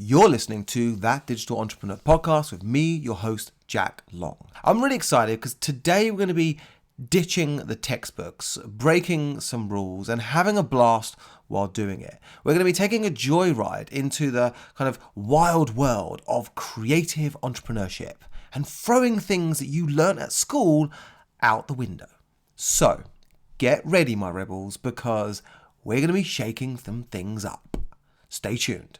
You're listening to That Digital Entrepreneur Podcast with me, your host, Jack Long. I'm really excited because today we're going to be ditching the textbooks, breaking some rules, and having a blast while doing it. We're going to be taking a joyride into the kind of wild world of creative entrepreneurship and throwing things that you learned at school out the window. So, get ready, my rebels, because we're going to be shaking some things up. Stay tuned.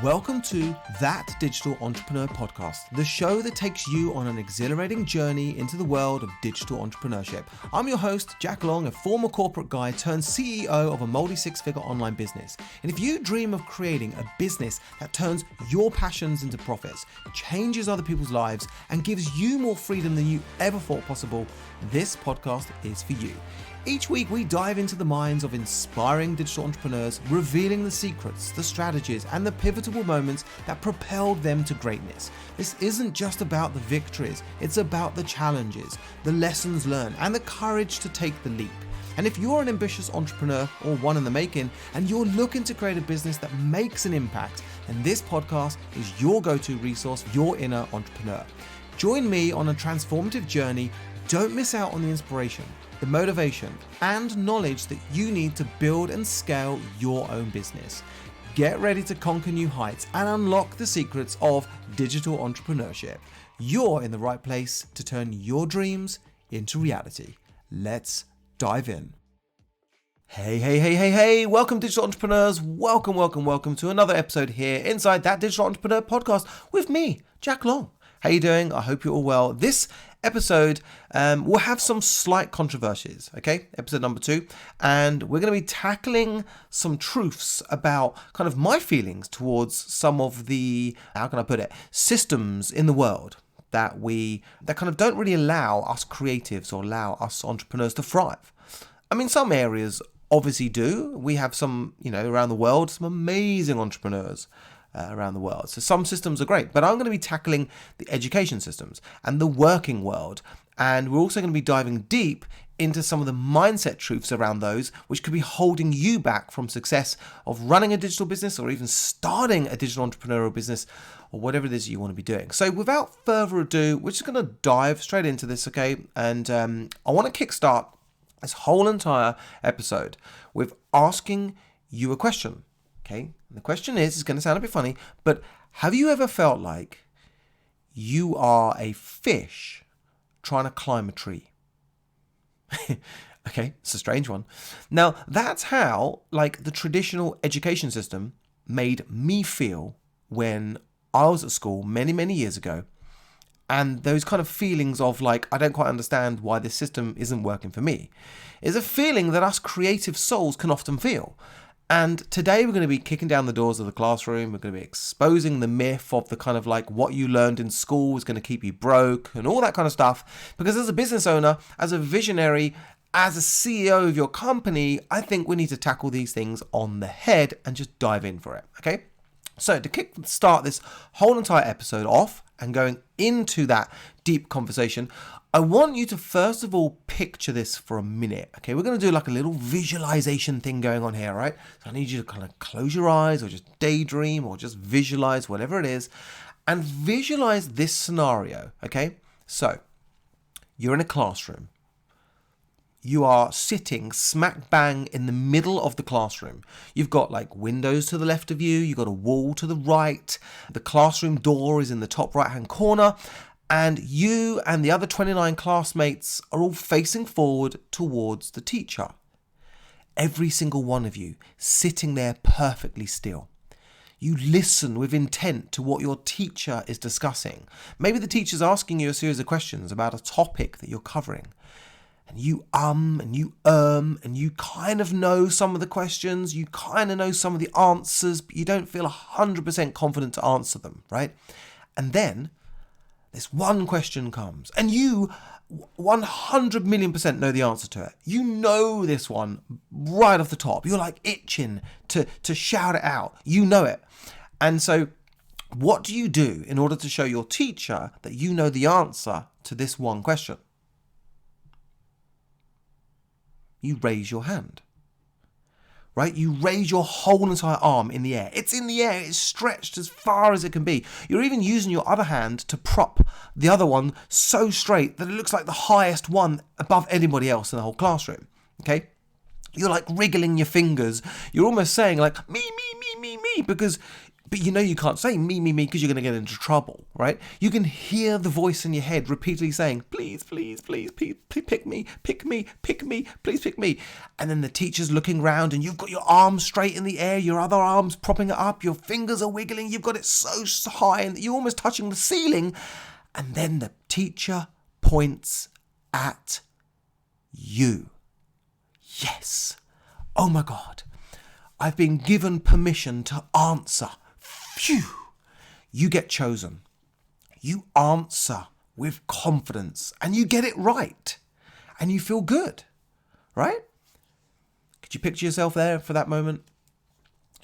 Welcome to That Digital Entrepreneur Podcast, the show that takes you on an exhilarating journey into the world of digital entrepreneurship. I'm your host, Jack Long, a former corporate guy turned CEO of a multi-six-figure online business. And if you dream of creating a business that turns your passions into profits, changes other people's lives, and gives you more freedom than you ever thought possible, this podcast is for you. Each week, we dive into the minds of inspiring digital entrepreneurs, revealing the secrets, the strategies, and the pivotal moments that propelled them to greatness. This isn't just about the victories, it's about the challenges, the lessons learned, and the courage to take the leap. And if you're an ambitious entrepreneur or one in the making, and you're looking to create a business that makes an impact, then this podcast is your go-to resource for your inner entrepreneur. Join me on a transformative journey. Don't miss out on the inspiration, the motivation, and knowledge that you need to build and scale your own business. Get ready to conquer new heights and unlock the secrets of digital entrepreneurship. You're in the right place to turn your dreams into reality. Let's dive in. Hey, welcome digital entrepreneurs. Welcome to another episode here inside That Digital Entrepreneur Podcast with me, Jack Long. How you doing? I hope you're all well. This episode will have some slight controversies, okay? Episode number 2. And we're going to be tackling some truths about kind of my feelings towards some of the, how can I put it, systems in the world that kind of don't really allow us creatives or allow us entrepreneurs to thrive. I mean, some areas obviously do. We have some, around the world, some amazing entrepreneurs around the world. So some systems are great, but I'm going to be tackling the education systems and the working world. And we're also going to be diving deep into some of the mindset truths around those, which could be holding you back from success of running a digital business or even starting a digital entrepreneurial business or whatever it is you want to be doing. So without further ado, we're just going to dive straight into this, okay? And I want to kickstart this whole entire episode with asking you a question. Okay, and the question is, it's going to sound a bit funny, but have you ever felt like you are a fish trying to climb a tree? Okay, it's a strange one. Now, that's how, the traditional education system made me feel when I was at school many years ago. And those kind of feelings of I don't quite understand why this system isn't working for me, is a feeling that us creative souls can often feel. And today we're going to be kicking down the doors of the classroom. We're going to be exposing the myth of the kind of what you learned in school is going to keep you broke and all that kind of stuff. Because as a business owner, as a visionary, as a CEO of your company, I think we need to tackle these things on the head and just dive in for it. Okay. So to start this whole entire episode off and going into that deep conversation, I want you to first of all picture this for a minute. Okay, we're going to do a little visualization thing going on here, right? So I need you to kind of close your eyes or just daydream or just visualize whatever it is and visualize this scenario. Okay, so you're in a classroom. You are sitting smack bang in the middle of the classroom. You've got windows to the left of you. You've got a wall to the right. The classroom door is in the top right-hand corner. And you and the other 29 classmates are all facing forward towards the teacher. Every single one of you sitting there perfectly still. You listen with intent to what your teacher is discussing. Maybe the teacher's asking you a series of questions about a topic that you're covering. And you and you kind of know some of the questions, you kind of know some of the answers, but you don't feel 100% confident to answer them, right? And then this one question comes, and you 100 million% know the answer to it. You know this one right off the top. You're itching to shout it out. You know it. And so what do you do in order to show your teacher that you know the answer to this one question? You raise your hand. right? You raise your whole entire arm in the air. It's in the air. It's stretched as far as it can be. You're even using your other hand to prop the other one so straight that it looks like the highest one above anybody else in the whole classroom, okay? You're like wriggling your fingers. You're almost saying like, me, but you know you can't say me, because you're going to get into trouble, right? You can hear the voice in your head repeatedly saying, please, pick me, please pick me. And then the teacher's looking round and you've got your arms straight in the air, your other arm's propping it up, your fingers are wiggling, you've got it so high and you're almost touching the ceiling. And then the teacher points at you. Yes. Oh my God. I've been given permission to answer. Phew. You get chosen. You answer with confidence and you get it right. And you feel good, right? Could you picture yourself there for that moment?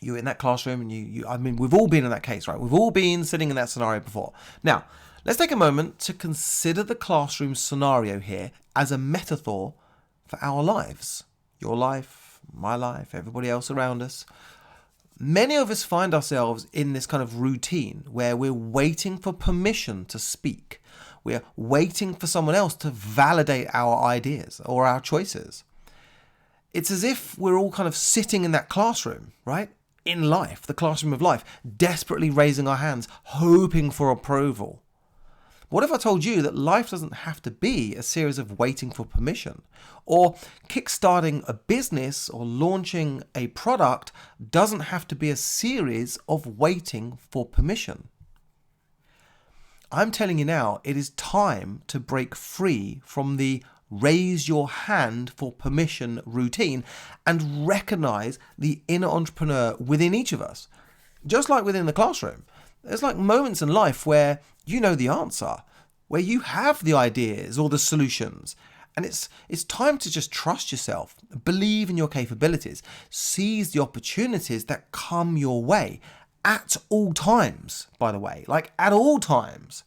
You're in that classroom and I mean, we've all been in that case, right? We've all been sitting in that scenario before. Now, let's take a moment to consider the classroom scenario here as a metaphor for our lives. Your life, my life, everybody else around us. Many of us find ourselves in this kind of routine where we're waiting for permission to speak. We're waiting for someone else to validate our ideas or our choices. It's as if we're all kind of sitting in that classroom, right? In life, the classroom of life, desperately raising our hands, hoping for approval. What if I told you that life doesn't have to be a series of waiting for permission? Or kickstarting a business or launching a product doesn't have to be a series of waiting for permission? I'm telling you now, it is time to break free from the raise your hand for permission routine and recognize the inner entrepreneur within each of us. Just like within the classroom. There's like moments in life where you know the answer, where you have the ideas or the solutions. And it's time to just trust yourself, believe in your capabilities, seize the opportunities that come your way at all times, by the way, like at all times.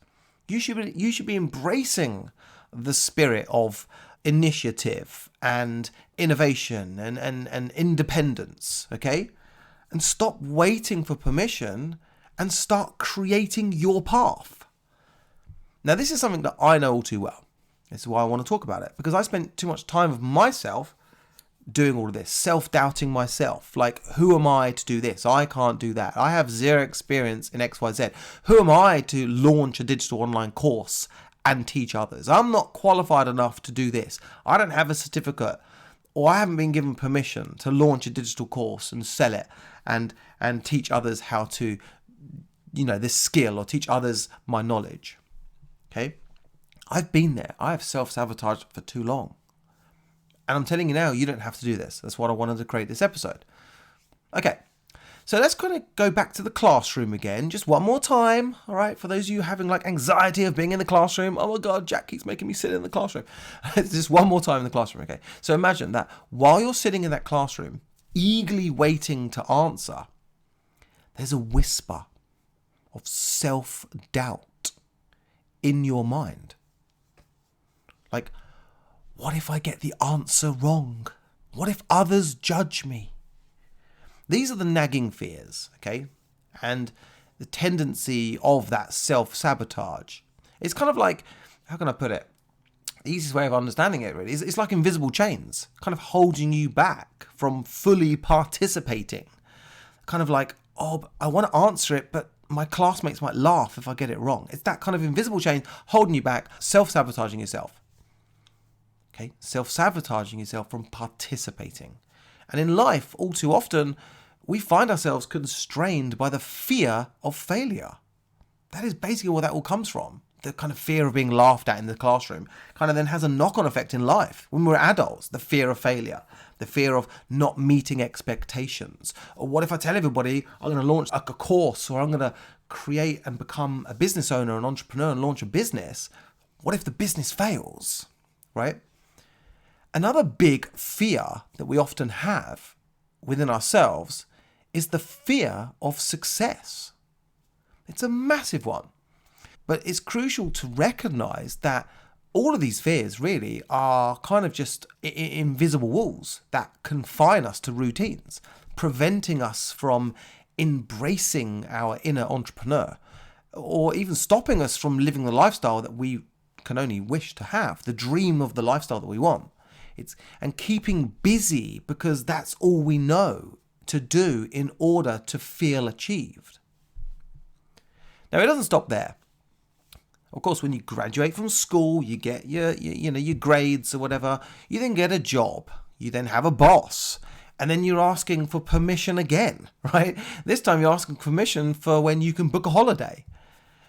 You should be embracing the spirit of initiative and innovation and independence, okay? And stop waiting for permission and start creating your path. Now, this is something that I know all too well. This is why I want to talk about it, because I spent too much time with myself doing all of this, self-doubting myself. Like, who am I to do this? I can't do that. I have zero experience in XYZ. Who am I to launch a digital online course and teach others? I'm not qualified enough to do this. I don't have a certificate, or I haven't been given permission to launch a digital course and sell it and teach others how to, this skill, or teach others my knowledge. Okay? I've been there. I have self-sabotaged for too long. And I'm telling you now, you don't have to do this. That's what I wanted to create this episode. Okay, so let's kind of go back to the classroom again, just one more time, all right? For those of you having like anxiety of being in the classroom, oh my God, Jack keeps making me sit in the classroom. Just one more time in the classroom, okay? So imagine that while you're sitting in that classroom, eagerly waiting to answer, there's a whisper of self-doubt in your mind. Like, what if I get the answer wrong? What if others judge me? These are the nagging fears, okay? And the tendency of that self-sabotage. It's kind of like, how can I put it? The easiest way of understanding it really is it's like invisible chains, kind of holding you back from fully participating. Kind of like, oh, I want to answer it, but my classmates might laugh if I get it wrong. It's that kind of invisible chain holding you back, self-sabotaging yourself. Okay, self-sabotaging yourself from participating. And in life, all too often, we find ourselves constrained by the fear of failure. That is basically where that all comes from. The kind of fear of being laughed at in the classroom kind of then has a knock-on effect in life. When we're adults, the fear of failure, the fear of not meeting expectations. Or what if I tell everybody I'm going to launch a course, or I'm going to create and become a business owner, an entrepreneur, and launch a business? What if the business fails, right? Another big fear that we often have within ourselves is the fear of success. It's a massive one, but it's crucial to recognize that all of these fears really are kind of just invisible walls that confine us to routines, preventing us from embracing our inner entrepreneur, or even stopping us from living the lifestyle that we can only wish to have, the dream of the lifestyle that we want. And keeping busy because that's all we know to do in order to feel achieved. Now, it doesn't stop there. Of course, when you graduate from school, you get your grades or whatever. You then get a job. You then have a boss. And then you're asking for permission again, right? This time you're asking permission for when you can book a holiday.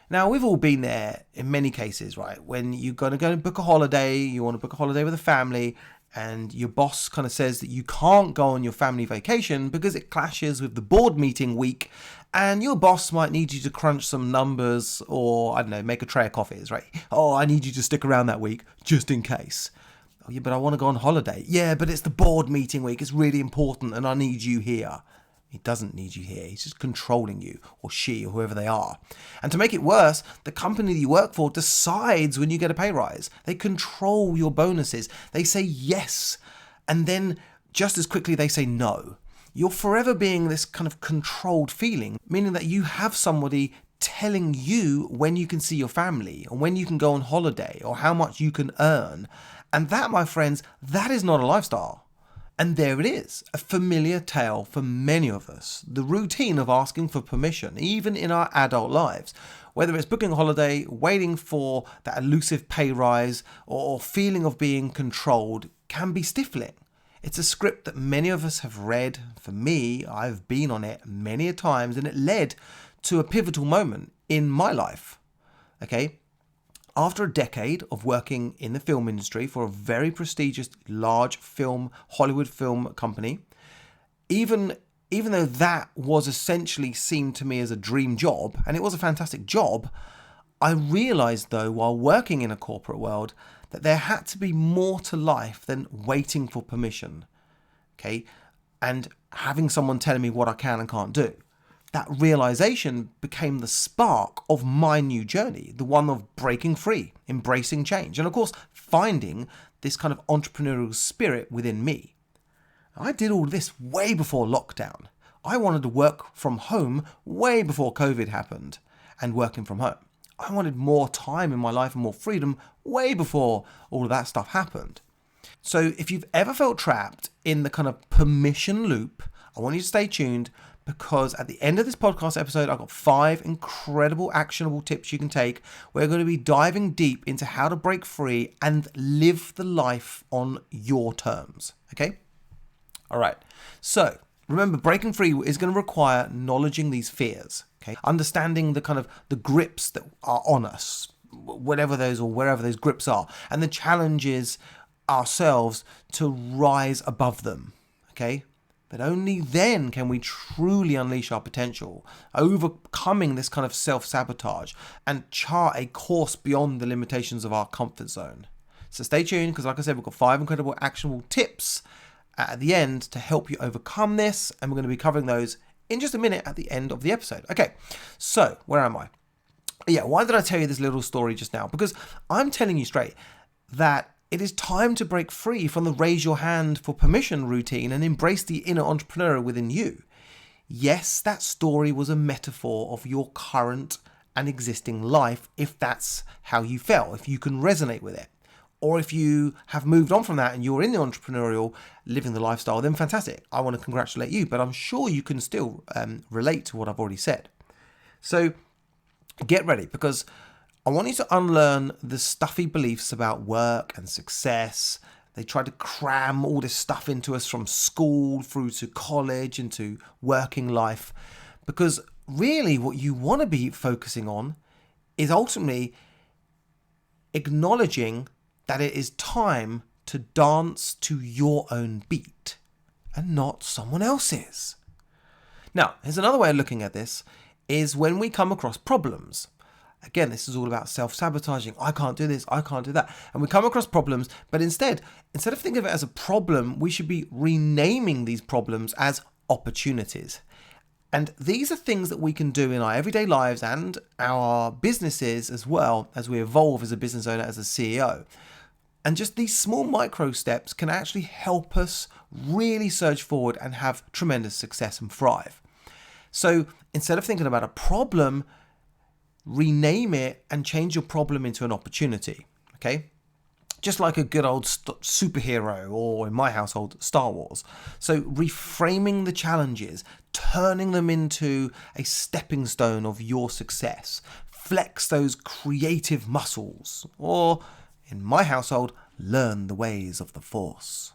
Now, we've all been there in many cases, right? When you're going to go and book a holiday, you want to book a holiday with a family, and your boss kind of says that you can't go on your family vacation because it clashes with the board meeting week, and your boss might need you to crunch some numbers or, I don't know, make a tray of coffees, right? Oh, I need you to stick around that week just in case. Oh, yeah, but I want to go on holiday. Yeah, but it's the board meeting week. It's really important and I need you here. He doesn't need you here. He's just controlling you, or she, or whoever they are. And to make it worse, the company that you work for decides when you get a pay rise. They control your bonuses. They say yes, and then just as quickly they say no. You're forever being this kind of controlled feeling, meaning that you have somebody telling you when you can see your family, or when you can go on holiday, or how much you can earn. And that, my friends, that is not a lifestyle. And there it is, a familiar tale for many of us, the routine of asking for permission, even in our adult lives. Whether it's booking a holiday, waiting for that elusive pay rise, or feeling of being controlled, can be stifling. It's a script that many of us have read. For me, I've been on it many a times, and it led to a pivotal moment in my life. Okay? After a decade of working in the film industry for a very prestigious, large Hollywood film company, even though that was essentially seen to me as a dream job, and it was a fantastic job, I realized though, while working in a corporate world, that there had to be more to life than waiting for permission, okay, and having someone telling me what I can and can't do. That realization became the spark of my new journey, the one of breaking free, embracing change, and of course, finding this kind of entrepreneurial spirit within me. I did all this way before lockdown. I wanted to work from home way before COVID happened and working from home. I wanted more time in my life and more freedom way before all of that stuff happened. So if you've ever felt trapped in the kind of permission loop, I want you to stay tuned, because at the end of this podcast episode, I've got 5 incredible actionable tips you can take. We're going to be diving deep into how to break free and live the life on your terms. Okay? All right. So remember, breaking free is going to require acknowledging these fears. Okay? Understanding the kind of the grips that are on us, whatever those or wherever those grips are, and the challenges ourselves to rise above them. Okay? But only then can we truly unleash our potential, overcoming this kind of self-sabotage and chart a course beyond the limitations of our comfort zone. So stay tuned, because like I said, we've got 5 incredible actionable tips at the end to help you overcome this. And we're going to be covering those in just a minute at the end of the episode. Okay, so where am I? Yeah, why did I tell you this little story just now? Because I'm telling you straight that it is time to break free from the raise your hand for permission routine and embrace the inner entrepreneur within you. Yes, that story was a metaphor of your current and existing life, if that's how you felt, if you can resonate with it. Or if you have moved on from that and you're in the entrepreneurial, living the lifestyle, then fantastic. I want to congratulate you, but I'm sure you can still relate to what I've already said. So get ready, because I want you to unlearn the stuffy beliefs about work and success. They try to cram all this stuff into us from school through to college into working life. Because really what you want to be focusing on is ultimately acknowledging that it is time to dance to your own beat and not someone else's. Now, here's another way of looking at this, is when we come across problems. Again, this is all about self-sabotaging. I can't do this, I can't do that. And we come across problems, but instead of thinking of it as a problem, we should be renaming these problems as opportunities. And these are things that we can do in our everyday lives and our businesses as well as we evolve as a business owner, as a CEO. And just these small micro steps can actually help us really surge forward and have tremendous success and thrive. So instead of thinking about a problem, rename it and change your problem into an opportunity, okay? Just like a good old superhero, or in my household, Star Wars. So reframing the challenges, turning them into a stepping stone of your success. Flex those creative muscles, or in my household, learn the ways of the Force.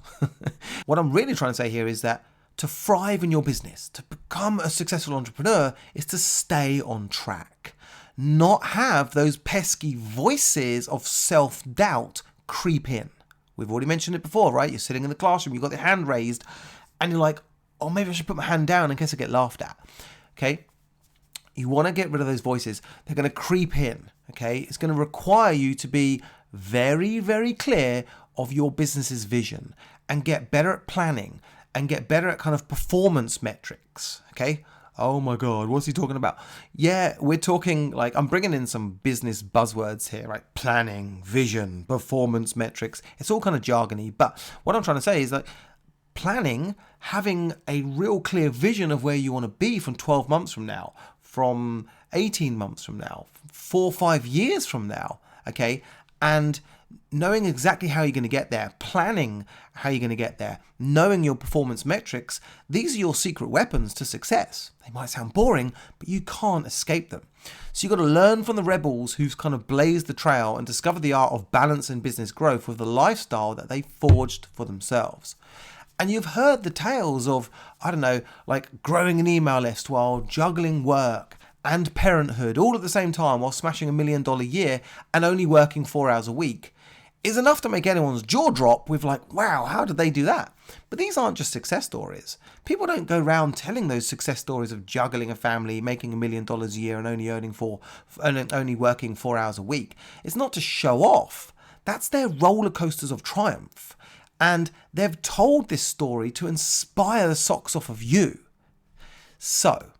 What I'm really trying to say here is that to thrive in your business, to become a successful entrepreneur, is to stay on track. Not have those pesky voices of self-doubt creep in. We've already mentioned it before, right? You're sitting in the classroom, you've got your hand raised, and you're like, oh, maybe I should put my hand down in case I get laughed at. Okay? You want to get rid of those voices. They're going to creep in. Okay? It's going to require you to be very, very clear of your business's vision and get better at planning and get better at kind of performance metrics. Okay? Oh my God, what's he talking about? Yeah, we're talking, like, I'm bringing in some business buzzwords here, right? Planning, vision, performance metrics. It's all kind of jargony, but what I'm trying to say is that planning, having a real clear vision of where you want to be from 12 months from now, from 18 months from now, 4 or 5 years from now, okay? And knowing exactly how you're going to get there, planning how you're going to get there, knowing your performance metrics, these are your secret weapons to success. They might sound boring, but you can't escape them. So you've got to learn from the rebels who've kind of blazed the trail and discovered the art of balance and business growth with the lifestyle that they forged for themselves. And you've heard the tales of, I don't know, like growing an email list while juggling work and parenthood all at the same time while smashing $1 million a year and only working 4 hours a week is enough to make anyone's jaw drop with like, wow, how did they do that? But these aren't just success stories. People don't go around telling those success stories of juggling a family, making $1 million a year and only working 4 hours a week. It's not to show off. That's their roller coasters of triumph. And they've told this story to inspire the socks off of you. So,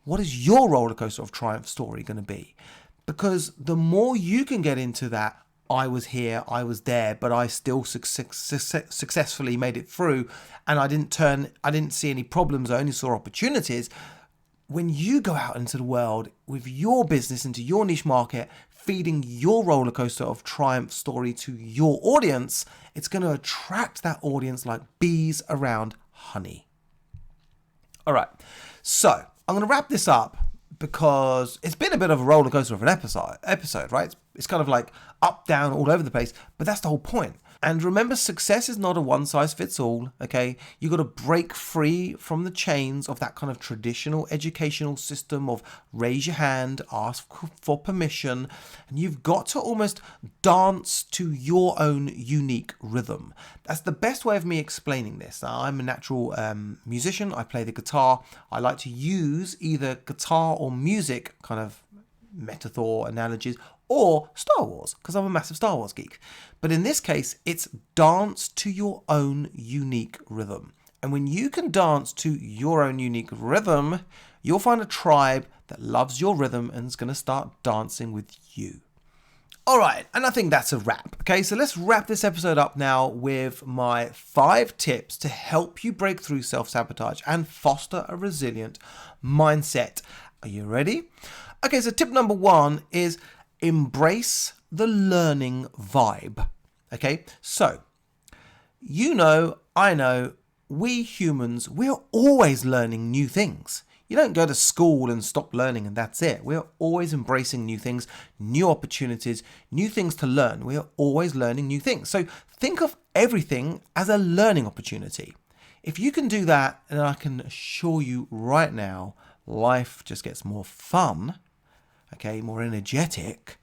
what is your roller coaster of triumph story going to be? Because the more you can get into that, I was here, I was there, but I still successfully made it through, and I didn't see any problems, I only saw opportunities. When you go out into the world with your business, into your niche market, feeding your roller coaster of triumph story to your audience, it's going to attract that audience like bees around honey. All right, so I'm going to wrap this up because it's been a bit of a roller coaster of an episode, right? It's kind of like up, down, all over the place, but that's the whole point. And remember, success is not a one-size-fits-all, okay? You've got to break free from the chains of that kind of traditional educational system of raise your hand, ask for permission, and you've got to almost dance to your own unique rhythm. That's the best way of me explaining this. I'm a natural musician. I play the guitar. I like to use either guitar or music kind of metaphor analogies, or Star Wars, because I'm a massive Star Wars geek. But in this case, it's dance to your own unique rhythm. And when you can dance to your own unique rhythm, you'll find a tribe that loves your rhythm and is going to start dancing with you. All right, and I think that's a wrap. Okay, so let's wrap this episode up now with my 5 tips to help you break through self-sabotage and foster a resilient mindset. Are you ready? Okay, so tip number 1 is embrace the learning vibe. Okay, so I know, we humans, we're always learning new things. You don't go to school and stop learning and that's it. We're always embracing new things, new opportunities, new things to learn. We're always learning new things. So think of everything as a learning opportunity. If you can do that, and I can assure you right now, life just gets more fun, okay, more energetic.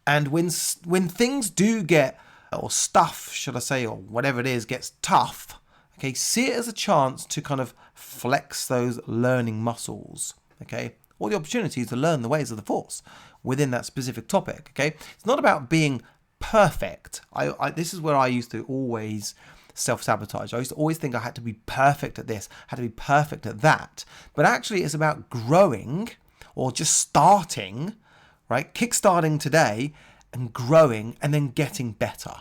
And when things do get, or stuff, should I say, or whatever it is, gets tough, okay, see it as a chance to kind of flex those learning muscles, okay, or the opportunity to learn the ways of the Force within that specific topic, okay. It's not about being perfect. This is where I used to always self-sabotage. I used to always think I had to be perfect at this, had to be perfect at that. But actually it's about growing, or just starting, right? Kickstarting today and growing and then getting better.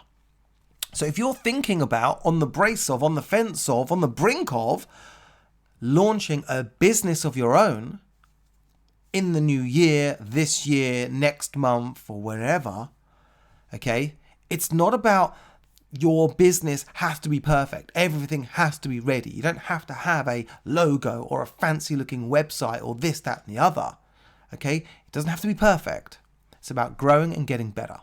So if you're thinking about on the brace of, on the fence of, on the brink of launching a business of your own in the new year, this year, next month, or wherever, okay, it's not about your business has to be perfect. Everything has to be ready. You don't have to have a logo or a fancy looking website or this, that, and the other. Okay, it doesn't have to be perfect. It's about growing and getting better.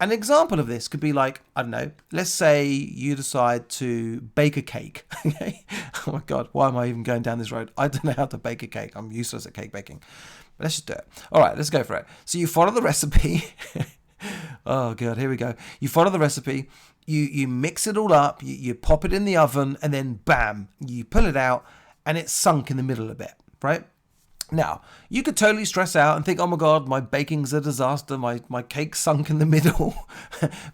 An example of this could be like, I don't know, let's say you decide to bake a cake. Okay. Oh my God, why am I even going down this road? I don't know how to bake a cake. I'm useless at cake baking. But let's just do it. All right, let's go for it. So you follow the recipe. Oh God, here we go. You follow the recipe. You mix it all up. You pop it in the oven, and then bam, you pull it out, and it's sunk in the middle a bit, right? Now, you could totally stress out and think, oh my God, my baking's a disaster, my cake sunk in the middle.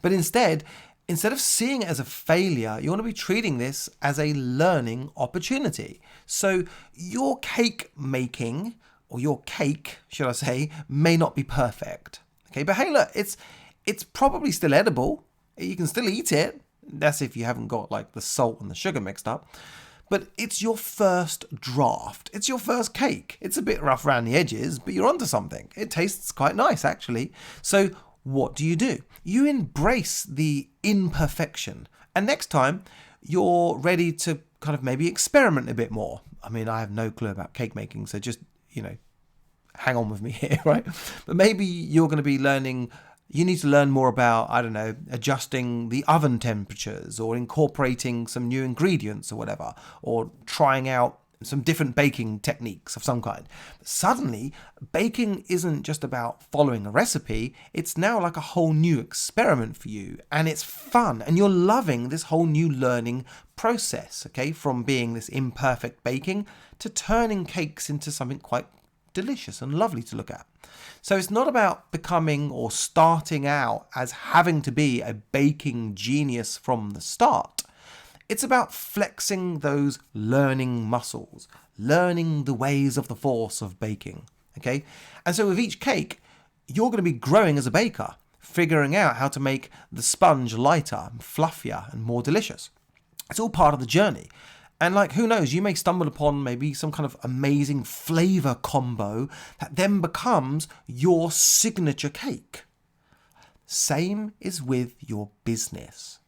But instead of seeing it as a failure, you want to be treating this as a learning opportunity. So your cake making, or your cake, should I say, may not be perfect. Okay, but hey, look, it's probably still edible. You can still eat it. That's if you haven't got like the salt and the sugar mixed up. But it's your first draft. It's your first cake. It's a bit rough around the edges, but you're onto something. It tastes quite nice, actually. So what do? You embrace the imperfection. And next time, you're ready to kind of maybe experiment a bit more. I mean, I have no clue about cake making, so just, hang on with me here, right? But maybe you're going to be learning. You need to learn more about, I don't know, adjusting the oven temperatures, or incorporating some new ingredients or whatever, or trying out some different baking techniques of some kind. But suddenly, baking isn't just about following a recipe. It's now like a whole new experiment for you, and it's fun, and you're loving this whole new learning process, okay? From being this imperfect baking to turning cakes into something quite delicious and lovely to look at. So it's not about becoming or starting out as having to be a baking genius from the start. It's about flexing those learning muscles, learning the ways of the force of baking. Okay? And so with each cake, you're going to be growing as a baker, figuring out how to make the sponge lighter and fluffier and more delicious. It's all part of the journey. And like, who knows, you may stumble upon maybe some kind of amazing flavor combo that then becomes your signature cake. Same is with your business.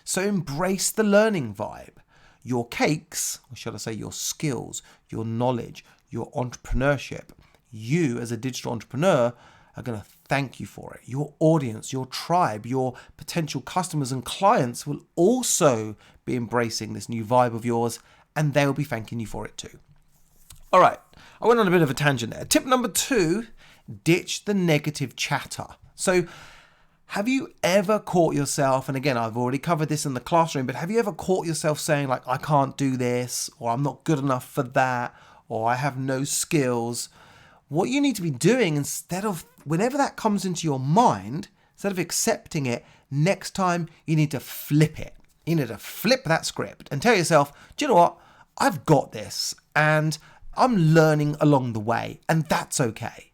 So embrace the learning vibe. Your cakes, or should I say your skills, your knowledge, your entrepreneurship, you as a digital entrepreneur are going to thank you for it. Your audience, your tribe, your potential customers and clients will also be embracing this new vibe of yours, and they'll be thanking you for it too. All right, I went on a bit of a tangent there. Tip number 2, ditch the negative chatter. So have you ever caught yourself, and again, I've already covered this in the classroom, but have you ever caught yourself saying like, I can't do this, or I'm not good enough for that, or I have no skills? What you need to be doing, instead of, whenever that comes into your mind, instead of accepting it, next time you need to flip it. You need to flip that script and tell yourself, do you know what? I've got this, and I'm learning along the way, and that's okay.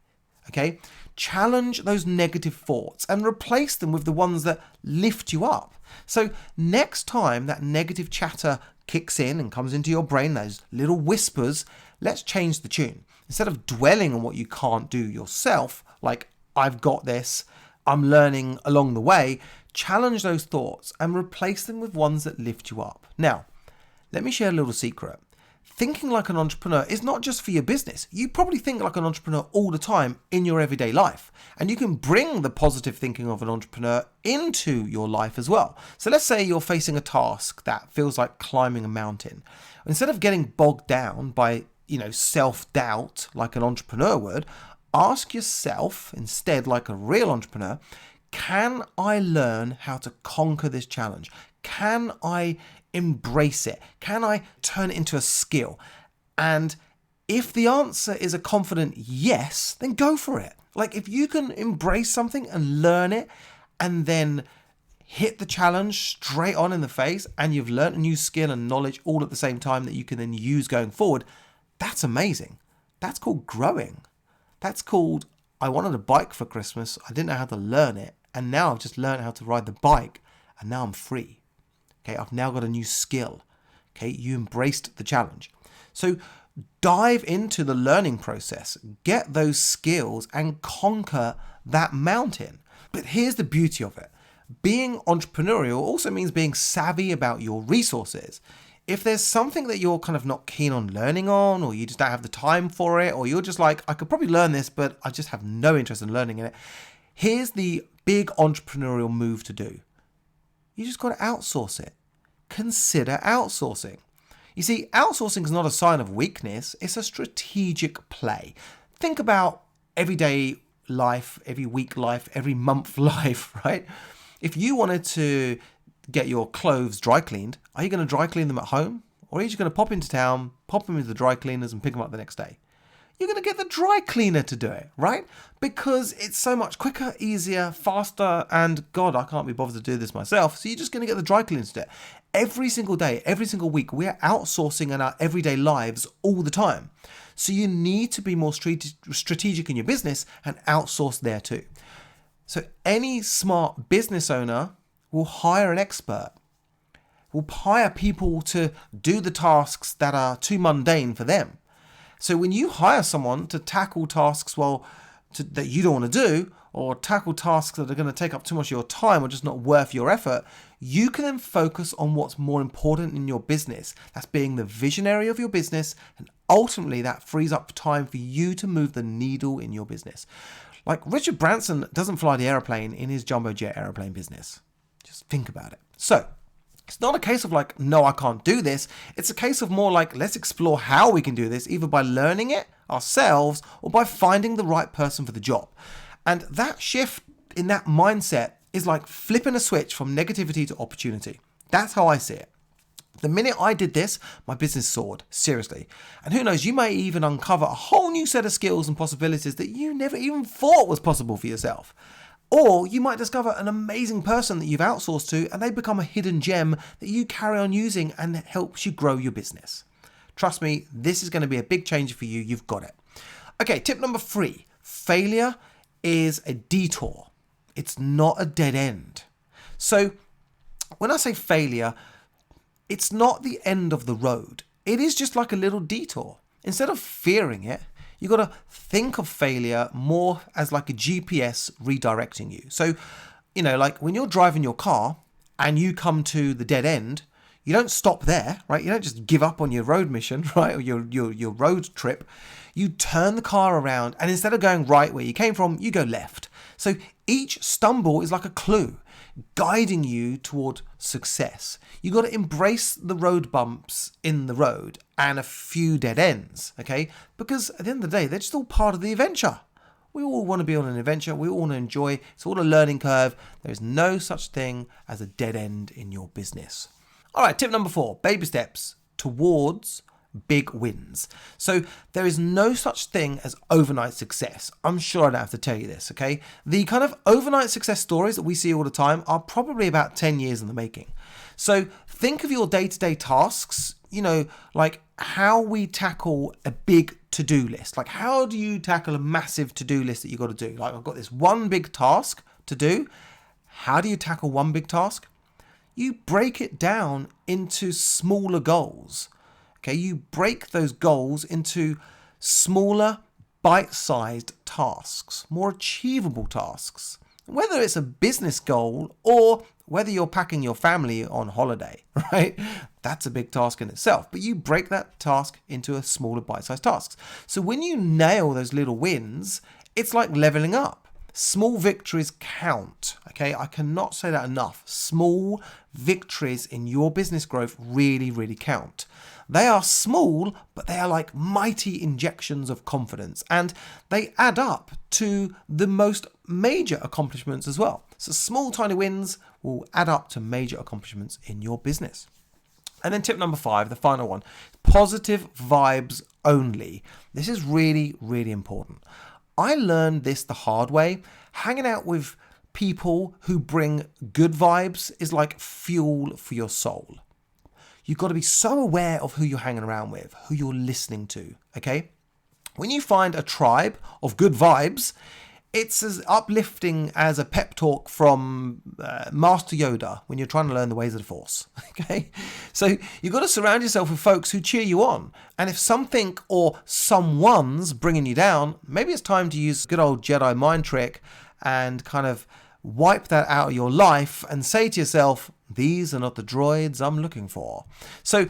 Okay? Challenge those negative thoughts and replace them with the ones that lift you up. So next time that negative chatter kicks in and comes into your brain, those little whispers, let's change the tune. Instead of dwelling on what you can't do yourself, like, I've got this, I'm learning along the way, challenge those thoughts and replace them with ones that lift you up. Now, let me share a little secret. Thinking like an entrepreneur is not just for your business. You probably think like an entrepreneur all the time in your everyday life. And you can bring the positive thinking of an entrepreneur into your life as well. So let's say you're facing a task that feels like climbing a mountain. Instead of getting bogged down by self-doubt like an entrepreneur would, ask yourself instead, like a real entrepreneur, can I learn how to conquer this challenge? Can I embrace it? Can I turn it into a skill? And if the answer is a confident yes, then go for it. Like, if you can embrace something and learn it and then hit the challenge straight on in the face, and you've learned a new skill and knowledge all at the same time that you can then use going forward, that's amazing. That's called growing. That's called, I wanted a bike for Christmas, I didn't know how to learn it, and now I've just learned how to ride the bike, and now I'm free. Okay, I've now got a new skill. Okay, you embraced the challenge. So dive into the learning process, get those skills and conquer that mountain. But here's the beauty of it. Being entrepreneurial also means being savvy about your resources. If there's something that you're kind of not keen on learning on, or you just don't have the time for it, or you're just like, I could probably learn this, but I just have no interest in learning in it, here's the big entrepreneurial move to do. You just got to outsource it. Consider outsourcing. You see, outsourcing is not a sign of weakness, it's a strategic play. Think about everyday life, every week life, every month life, right? If you wanted to get your clothes dry cleaned, are you going to dry clean them at home? Or are you just going to pop into town, pop them into the dry cleaners and pick them up the next day? You're going to get the dry cleaner to do it, right? Because it's so much quicker, easier, faster, and God, I can't be bothered to do this myself. So you're just going to get the dry cleaners to do it. Every single day, every single week, we're outsourcing in our everyday lives all the time. So you need to be more strategic in your business and outsource there too. So any smart business owner will hire an expert, will hire people to do the tasks that are too mundane for them. So when you hire someone to tackle tasks that you don't want to do, or tackle tasks that are going to take up too much of your time or just not worth your effort, you can then focus on what's more important in your business. That's being the visionary of your business, and ultimately that frees up time for you to move the needle in your business. Like Richard Branson doesn't fly the airplane in his jumbo jet airplane business. Just think about it. So it's not a case of like, no, I can't do this. It's a case of more like, let's explore how we can do this, either by learning it ourselves or by finding the right person for the job. And that shift in that mindset is like flipping a switch from negativity to opportunity. That's how I see it. The minute I did this, my business soared, seriously. And who knows, you may even uncover a whole new set of skills and possibilities that you never even thought was possible for yourself. Or you might discover an amazing person that you've outsourced to, and they become a hidden gem that you carry on using and that helps you grow your business. Trust me, this is going to be a big change for you. You've got it. Okay, tip number 3. Failure is a detour. It's not a dead end. So when I say failure, it's not the end of the road. It is just like a little detour. Instead of fearing it, you got to think of failure more as like a GPS redirecting you. So, like when you're driving your car and you come to the dead end, you don't stop there, right? You don't just give up on your road mission, right? Or your road trip. You turn the car around, and instead of going right where you came from, you go left. So each stumble is like a clue guiding you toward success. You got to embrace the road bumps in the road and a few dead ends, okay? Because at the end of the day, they're just all part of the adventure. We all want to be on an adventure. We all want to enjoy. It's all a learning curve. There is no such thing as a dead end in your business. All right, tip number 4, baby steps towards big wins. So there is no such thing as overnight success. I'm sure I don't have to tell you this, okay? The kind of overnight success stories that we see all the time are probably about 10 years in the making. So think of your day-to-day tasks, like how we tackle a big to-do list. Like how do you tackle a massive to-do list that you got to do? Like I've got this one big task to do. How do you tackle one big task? You break it down into smaller goals. Okay, you break those goals into smaller, bite-sized tasks, more achievable tasks. Whether it's a business goal or whether you're packing your family on holiday, right? That's a big task in itself, but you break that task into a smaller bite-sized tasks. So when you nail those little wins, it's like leveling up. Small victories count, okay? I cannot say that enough. Small victories in your business growth really, really count. They are small, but they are like mighty injections of confidence, and they add up to the most major accomplishments as well. So small, tiny wins will add up to major accomplishments in your business. And then tip number 5, the final one, positive vibes only. This is really, really important. I learned this the hard way, hanging out with people who bring good vibes is like fuel for your soul. You've got to be so aware of who you're hanging around with, who you're listening to, okay? When you find a tribe of good vibes, it's as uplifting as a pep talk from Master Yoda when you're trying to learn the ways of the Force, okay? So you've got to surround yourself with folks who cheer you on. And if something or someone's bringing you down, maybe it's time to use a good old Jedi mind trick and kind of wipe that out of your life and say to yourself, these are not the droids I'm looking for. So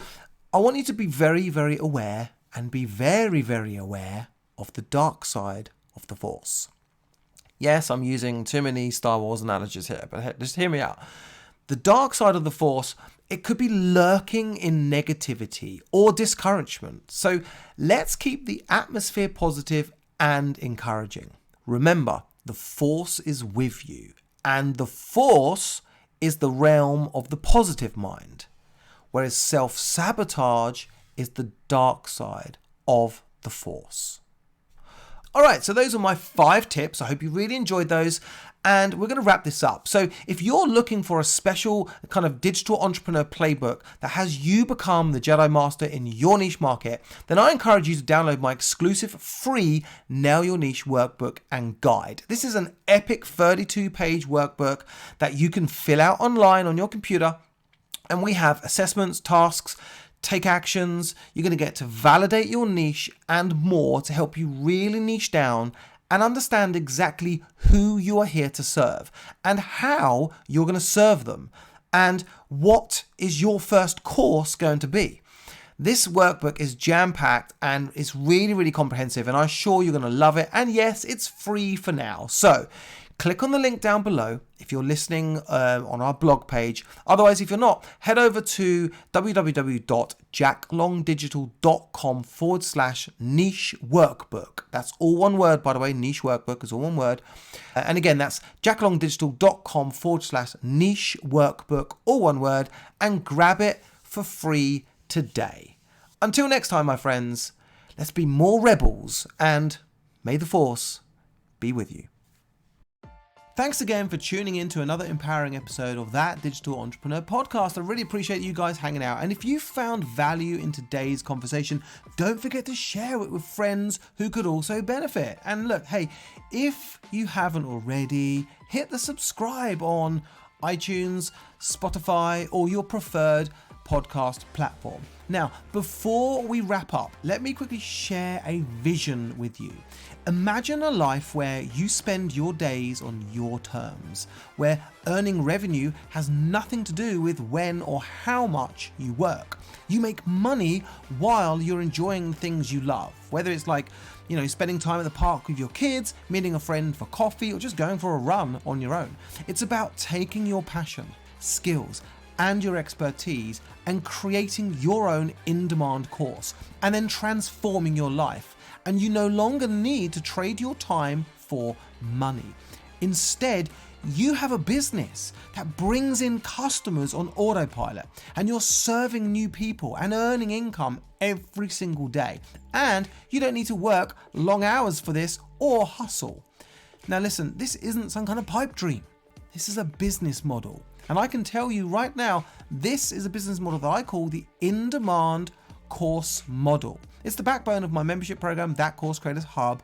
I want you to be very, very aware and be very, very aware of the dark side of the Force. Yes, I'm using too many Star Wars analogies here, but just hear me out. The dark side of the Force, it could be lurking in negativity or discouragement. So let's keep the atmosphere positive and encouraging. Remember, the Force is with you, and the Force is the realm of the positive mind, whereas self-sabotage is the dark side of the Force. All right, so those are my 5 tips. I hope you really enjoyed those. And we're going to wrap this up. So if you're looking for a special kind of digital entrepreneur playbook that has you become the Jedi Master in your niche market, then I encourage you to download my exclusive free Nail Your Niche workbook and guide. This is an epic 32-page workbook that you can fill out online on your computer. And we have assessments, tasks, take actions. You're going to get to validate your niche and more to help you really niche down and understand exactly who you are here to serve and how you're going to serve them and what is your first course going to be. This workbook is jam-packed and it's really, really comprehensive, and I'm sure you're going to love it. And yes, it's free for now. So click on the link down below if you're listening on our blog page. Otherwise, if you're not, head over to www.jacklongdigital.com/niche workbook. That's all one word, by the way. Niche workbook is all one word. And again, that's jacklongdigital.com/niche workbook, all one word, and grab it for free today. Until next time, my friends, let's be more rebels, and may the Force be with you. Thanks again for tuning in to another empowering episode of That Digital Entrepreneur Podcast. I really appreciate you guys hanging out. And if you found value in today's conversation, don't forget to share it with friends who could also benefit. And look, hey, if you haven't already, hit the subscribe on iTunes, Spotify, or your preferred podcast platform. Now, before we wrap up, let me quickly share a vision with you. Imagine a life where you spend your days on your terms, where earning revenue has nothing to do with when or how much you work. You make money while you're enjoying things you love, whether it's like, spending time at the park with your kids, meeting a friend for coffee, or just going for a run on your own. It's about taking your passion, skills, and your expertise and creating your own in-demand course and then transforming your life. And you no longer need to trade your time for money. Instead, you have a business that brings in customers on autopilot, and you're serving new people and earning income every single day. And you don't need to work long hours for this or hustle. Now listen, this isn't some kind of pipe dream. This is a business model. And I can tell you right now, this is a business model that I call the in-demand course model. It's the backbone of my membership program, That Course Creators Hub.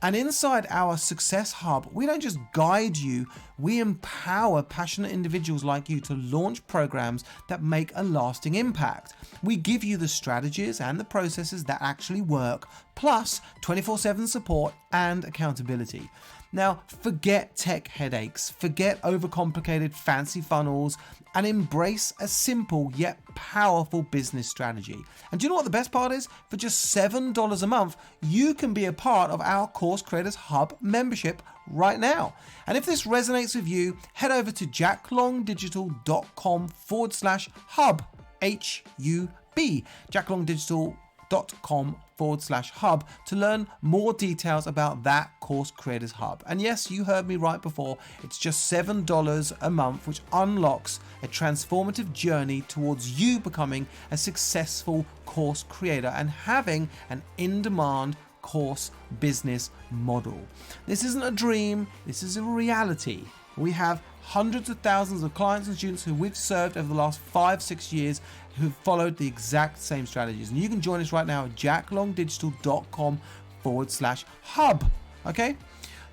And inside our Success Hub, we don't just guide you, we empower passionate individuals like you to launch programs that make a lasting impact. We give you the strategies and the processes that actually work, plus 24/7 support and accountability. Now, forget tech headaches, forget overcomplicated fancy funnels, and embrace a simple yet powerful business strategy. And do you know what the best part is? For just $7 a month, you can be a part of our Course Creators Hub membership right now. And if this resonates with you, head over to jacklongdigital.com/hub, HUB, jacklongdigital.com/hub to learn more details about that Course Creators Hub. And yes, you heard me right before, it's just $7 a month, which unlocks a transformative journey towards you becoming a successful course creator and having an in-demand course business model. This isn't a dream, this is a reality. We have hundreds of thousands of clients and students who we've served over the last 5-6 years who've followed the exact same strategies. And you can join us right now at jacklongdigital.com/hub. Okay?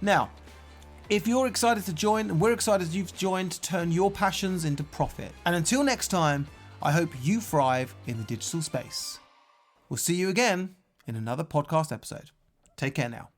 Now, if you're excited to join, and we're excited you've joined to turn your passions into profit. And until next time, I hope you thrive in the digital space. We'll see you again in another podcast episode. Take care now.